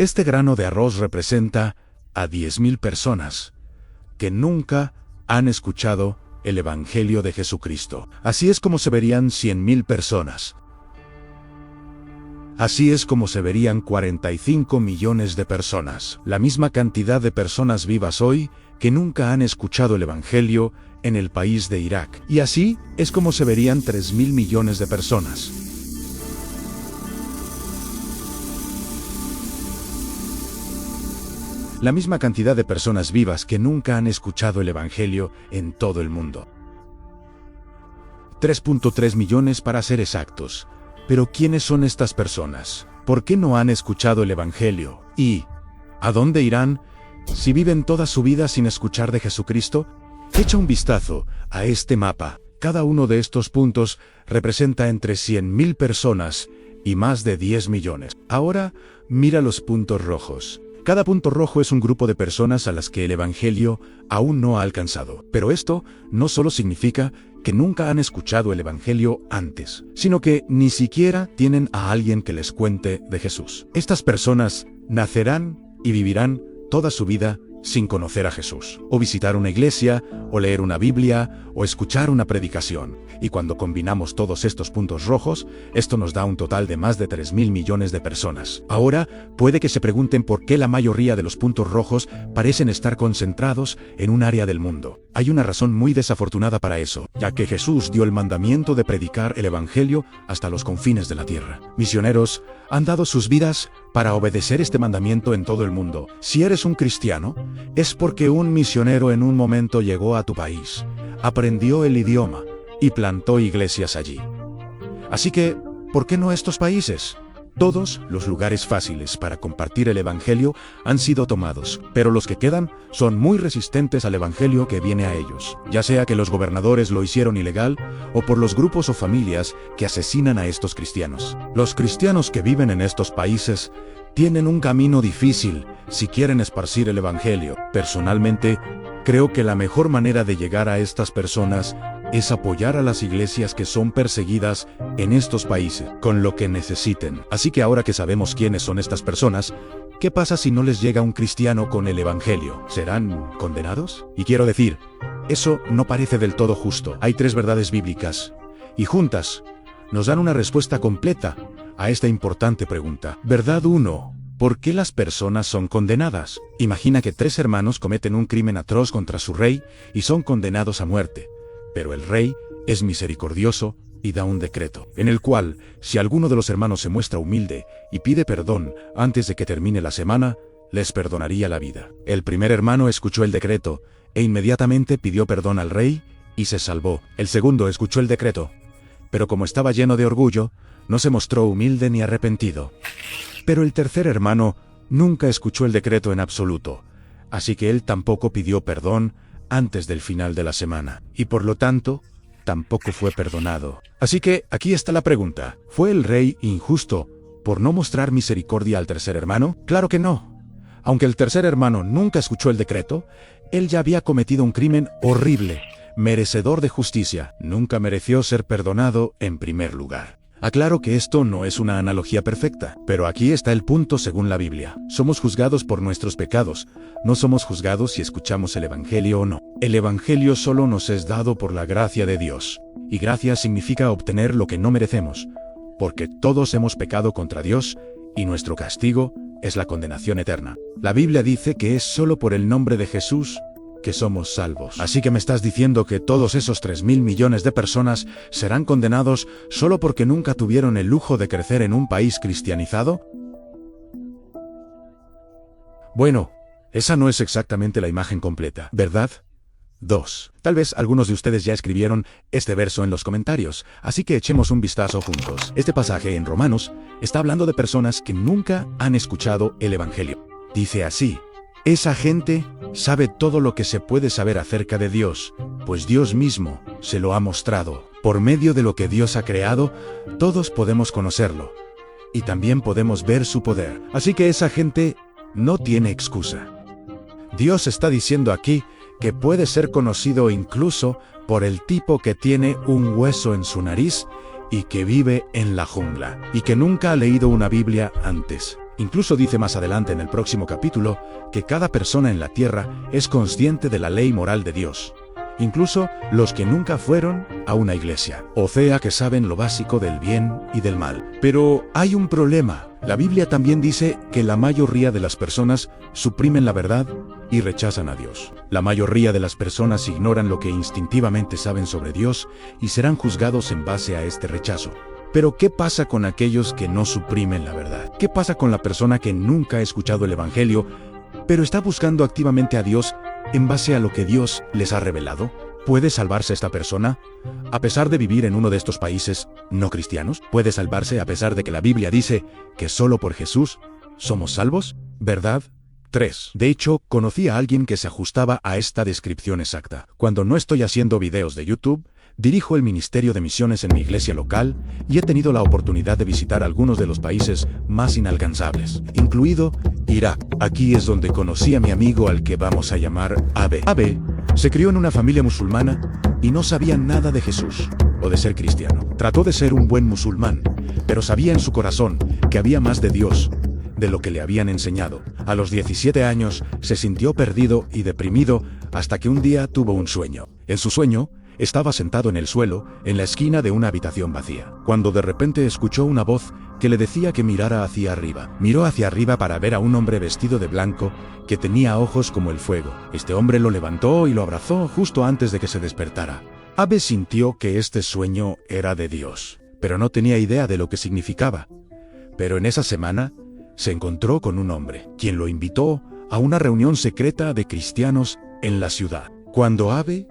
Este grano de arroz representa a 10,000 personas que nunca han escuchado el Evangelio de Jesucristo. Así es como se verían 100,000 personas. Así es como se verían 45 millones de personas. La misma cantidad de personas vivas hoy que nunca han escuchado el Evangelio en el país de Irak. Y así es como se verían 3,000 millones de personas. La misma cantidad de personas vivas que nunca han escuchado el Evangelio en todo el mundo. 3.3 millones para ser exactos. Pero ¿quiénes son estas personas? ¿Por qué no han escuchado el Evangelio? ¿Y a dónde irán si viven toda su vida sin escuchar de Jesucristo? Echa un vistazo a este mapa. Cada uno de estos puntos representa entre 100,000 personas y más de 10 millones. Ahora, mira los puntos rojos. Cada punto rojo es un grupo de personas a las que el Evangelio aún no ha alcanzado. Pero esto no solo significa que nunca han escuchado el Evangelio antes, sino que ni siquiera tienen a alguien que les cuente de Jesús. Estas personas nacerán y vivirán toda su vida sin conocer a Jesús, o visitar una iglesia, o leer una Biblia, o escuchar una predicación. Y cuando combinamos todos estos puntos rojos, esto nos da un total de más de 3,000 millones de personas. Ahora, puede que se pregunten por qué la mayoría de los puntos rojos parecen estar concentrados en un área del mundo. Hay una razón muy desafortunada para eso, ya que Jesús dio el mandamiento de predicar el Evangelio hasta los confines de la tierra. Misioneros han dado sus vidas para obedecer este mandamiento en todo el mundo. Si eres un cristiano, es porque un misionero en un momento llegó a tu país, aprendió el idioma y plantó iglesias allí. Así que, ¿por qué no estos países? Todos los lugares fáciles para compartir el Evangelio han sido tomados, pero los que quedan son muy resistentes al Evangelio que viene a ellos, ya sea que los gobernadores lo hicieron ilegal o por los grupos o familias que asesinan a estos cristianos. Los cristianos que viven en estos países tienen un camino difícil si quieren esparcir el Evangelio. Personalmente, creo que la mejor manera de llegar a estas personas es apoyar a las iglesias que son perseguidas en estos países con lo que necesiten. Así que ahora que sabemos quiénes son estas personas, ¿qué pasa si no les llega un cristiano con el Evangelio? ¿Serán condenados? Y quiero decir, eso no parece del todo justo. Hay 3 verdades bíblicas, y juntas nos dan una respuesta completa a esta importante pregunta. Verdad 1. ¿Por qué las personas son condenadas? Imagina que 3 hermanos cometen un crimen atroz contra su rey y son condenados a muerte. Pero el rey es misericordioso y da un decreto, en el cual, si alguno de los hermanos se muestra humilde y pide perdón antes de que termine la semana, les perdonaría la vida. El primer hermano escuchó el decreto e inmediatamente pidió perdón al rey y se salvó. El segundo escuchó el decreto, pero como estaba lleno de orgullo, no se mostró humilde ni arrepentido. Pero el tercer hermano nunca escuchó el decreto en absoluto, así que él tampoco pidió perdón antes del final de la semana, y por lo tanto, tampoco fue perdonado. Así que, aquí está la pregunta. ¿Fue el rey injusto por no mostrar misericordia al tercer hermano? Claro que no. Aunque el tercer hermano nunca escuchó el decreto, él ya había cometido un crimen horrible, merecedor de justicia. Nunca mereció ser perdonado en primer lugar. Aclaro que esto no es una analogía perfecta, pero aquí está el punto según la Biblia. Somos juzgados por nuestros pecados, no somos juzgados si escuchamos el Evangelio o no. El Evangelio solo nos es dado por la gracia de Dios, y gracia significa obtener lo que no merecemos, porque todos hemos pecado contra Dios, y nuestro castigo es la condenación eterna. La Biblia dice que es solo por el nombre de Jesús que somos salvos. Así que me estás diciendo que todos esos 3,000 millones de personas serán condenados solo porque nunca tuvieron el lujo de crecer en un país cristianizado? Bueno, esa no es exactamente la imagen completa, ¿verdad? 2. Tal vez algunos de ustedes ya escribieron este verso en los comentarios, así que echemos un vistazo juntos. Este pasaje en Romanos está hablando de personas que nunca han escuchado el Evangelio. Dice así: esa gente sabe todo lo que se puede saber acerca de Dios, pues Dios mismo se lo ha mostrado. Por medio de lo que Dios ha creado, todos podemos conocerlo, y también podemos ver su poder. Así que esa gente no tiene excusa. Dios está diciendo aquí que puede ser conocido incluso por el tipo que tiene un hueso en su nariz y que vive en la jungla, y que nunca ha leído una Biblia antes. Incluso dice más adelante en el próximo capítulo que cada persona en la tierra es consciente de la ley moral de Dios. Incluso los que nunca fueron a una iglesia. O sea que saben lo básico del bien y del mal. Pero hay un problema. La Biblia también dice que la mayoría de las personas suprimen la verdad y rechazan a Dios. La mayoría de las personas ignoran lo que instintivamente saben sobre Dios y serán juzgados en base a este rechazo. Pero ¿qué pasa con aquellos que no suprimen la verdad? ¿Qué pasa con la persona que nunca ha escuchado el Evangelio, pero está buscando activamente a Dios en base a lo que Dios les ha revelado? ¿Puede salvarse esta persona a pesar de vivir en uno de estos países no cristianos? ¿Puede salvarse a pesar de que la Biblia dice que solo por Jesús somos salvos? ¿Verdad? 3. De hecho, conocí a alguien que se ajustaba a esta descripción exacta. Cuando no estoy haciendo videos de YouTube, dirijo el ministerio de misiones en mi iglesia local y he tenido la oportunidad de visitar algunos de los países más inalcanzables, incluido Irak. Aquí es donde conocí a mi amigo al que vamos a llamar Abe. Abe se crió en una familia musulmana y no sabía nada de Jesús o de ser cristiano. Trató de ser un buen musulmán, pero sabía en su corazón que había más de Dios de lo que le habían enseñado. A los 17 años se sintió perdido y deprimido hasta que un día tuvo un sueño. En su sueño, estaba sentado en el suelo, en la esquina de una habitación vacía, cuando de repente escuchó una voz que le decía que mirara hacia arriba. Miró hacia arriba para ver a un hombre vestido de blanco que tenía ojos como el fuego. Este hombre lo levantó y lo abrazó justo antes de que se despertara. Abe sintió que este sueño era de Dios, pero no tenía idea de lo que significaba. Pero en esa semana, se encontró con un hombre, quien lo invitó a una reunión secreta de cristianos en la ciudad. Cuando Abe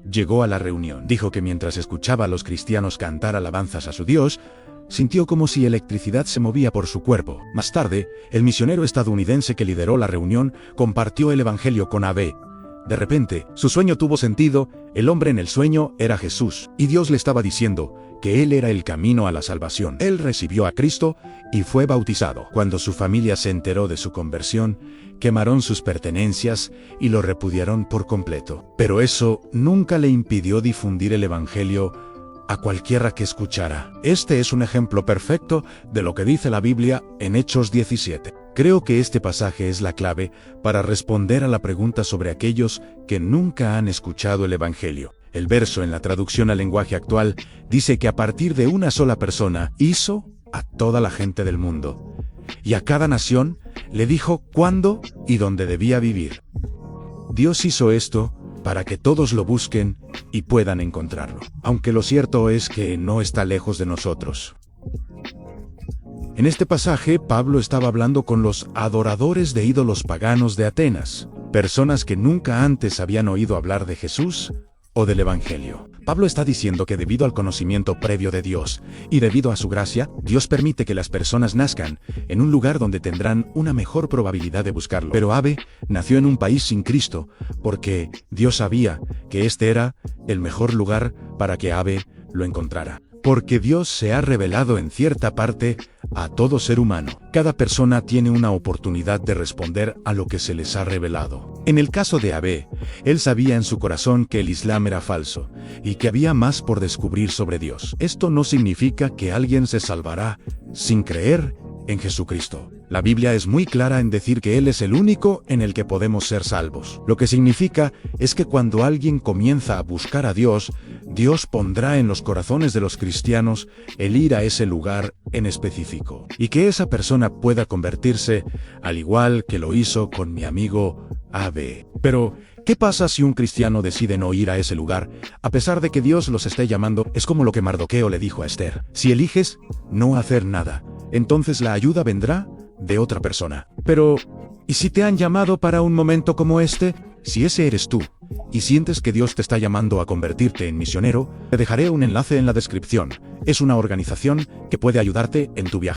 llegó a la reunión, dijo que mientras escuchaba a los cristianos cantar alabanzas a su Dios, sintió como si electricidad se movía por su cuerpo. Más tarde, el misionero estadounidense que lideró la reunión compartió el evangelio con Abe. De repente, su sueño tuvo sentido. El hombre en el sueño era Jesús, y Dios le estaba diciendo que Él era el camino a la salvación. Él recibió a Cristo y fue bautizado. Cuando su familia se enteró de su conversión, quemaron sus pertenencias y lo repudiaron por completo. Pero eso nunca le impidió difundir el evangelio a cualquiera que escuchara. Este es un ejemplo perfecto de lo que dice la Biblia en Hechos 17. Creo que este pasaje es la clave para responder a la pregunta sobre aquellos que nunca han escuchado el Evangelio. El verso en la traducción al lenguaje actual dice que a partir de una sola persona hizo a toda la gente del mundo, y a cada nación le dijo cuándo y dónde debía vivir. Dios hizo esto para que todos lo busquen y puedan encontrarlo, aunque lo cierto es que no está lejos de nosotros. En este pasaje, Pablo estaba hablando con los adoradores de ídolos paganos de Atenas, personas que nunca antes habían oído hablar de Jesús o del Evangelio. Pablo está diciendo que debido al conocimiento previo de Dios y debido a su gracia, Dios permite que las personas nazcan en un lugar donde tendrán una mejor probabilidad de buscarlo. Pero Abe nació en un país sin Cristo porque Dios sabía que este era el mejor lugar para que Abe lo encontrara. Porque Dios se ha revelado en cierta parte a todo ser humano. Cada persona tiene una oportunidad de responder a lo que se les ha revelado. En el caso de Abe, él sabía en su corazón que el Islam era falso y que había más por descubrir sobre Dios. Esto no significa que alguien se salvará sin creer en Jesucristo. La Biblia es muy clara en decir que Él es el único en el que podemos ser salvos. Lo que significa es que cuando alguien comienza a buscar a Dios, Dios pondrá en los corazones de los cristianos el ir a ese lugar en específico, y que esa persona pueda convertirse, al igual que lo hizo con mi amigo Abe. Pero, ¿qué pasa si un cristiano decide no ir a ese lugar, a pesar de que Dios los esté llamando? Es como lo que Mardoqueo le dijo a Esther: si eliges no hacer nada, entonces la ayuda vendrá de otra persona. Pero, ¿y si te han llamado para un momento como este? Si ese eres tú, y sientes que Dios te está llamando a convertirte en misionero, te dejaré un enlace en la descripción. Es una organización que puede ayudarte en tu viaje.